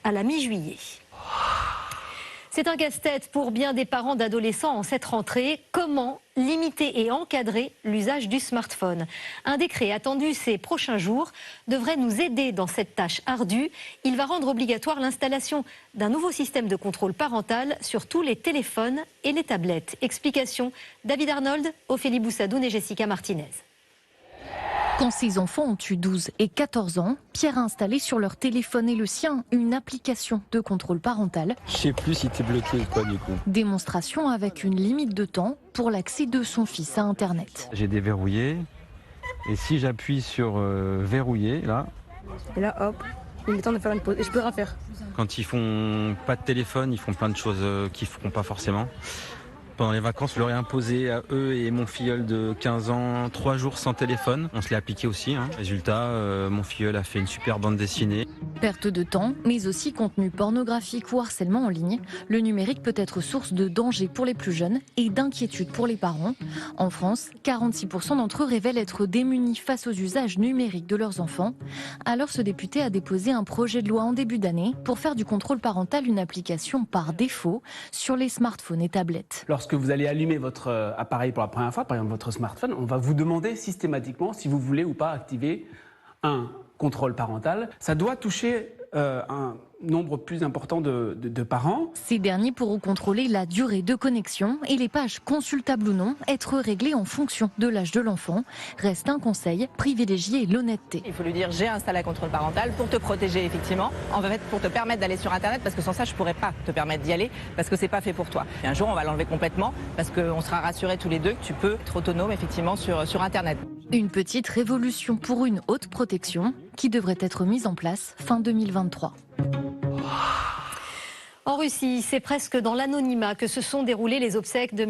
à la mi-juillet. C'est un casse-tête pour bien des parents d'adolescents en cette rentrée. Comment limiter et encadrer l'usage du smartphone? Un décret attendu ces prochains jours devrait nous aider dans cette tâche ardue. Il va rendre obligatoire l'installation d'un nouveau système de contrôle parental sur tous les téléphones et les tablettes. Explication: David Arnold, Ophélie Boussadoun et Jessica Martinez. Quand ses enfants ont eu 12 et 14 ans, Pierre a installé sur leur téléphone et le sien une application de contrôle parental. Je sais plus si t'es bloqué ou pas du coup. Démonstration avec une limite de temps pour l'accès de son fils à Internet. J'ai déverrouillé et si j'appuie sur verrouiller là. Et là hop, il est temps de faire une pause et je peux rien faire. Quand ils font pas de téléphone, ils font plein de choses qu'ils feront pas forcément. Pendant les vacances, je leur ai imposé à eux et mon filleul de 15 ans 3 jours sans téléphone. On se l'est appliqué aussi. Résultat, mon filleul a fait une super bande dessinée. Perte de temps, mais aussi contenu pornographique ou harcèlement en ligne. Le numérique peut être source de danger pour les plus jeunes et d'inquiétude pour les parents. En France, 46% d'entre eux révèlent être démunis face aux usages numériques de leurs enfants. Alors ce député a déposé un projet de loi en début d'année pour faire du contrôle parental une application par défaut sur les smartphones et tablettes. Lorsque vous allez allumer votre appareil pour la première fois, par exemple votre smartphone, on va vous demander systématiquement si vous voulez ou pas activer un contrôle parental. Ça doit toucher un nombre plus important de parents. Ces derniers pourront contrôler la durée de connexion et les pages consultables ou non être réglées en fonction de l'âge de l'enfant. Reste un conseil, privilégier l'honnêteté. Il faut lui dire: j'ai installé un contrôle parental pour te protéger effectivement, en fait pour te permettre d'aller sur Internet, parce que sans ça je pourrais pas te permettre d'y aller parce que c'est pas fait pour toi. Et un jour on va l'enlever complètement parce qu'on sera rassurés tous les deux que tu peux être autonome effectivement sur Internet. Une petite révolution pour une haute protection qui devrait être mise en place fin 2023. En Russie, c'est presque dans l'anonymat que se sont déroulées les obsèques de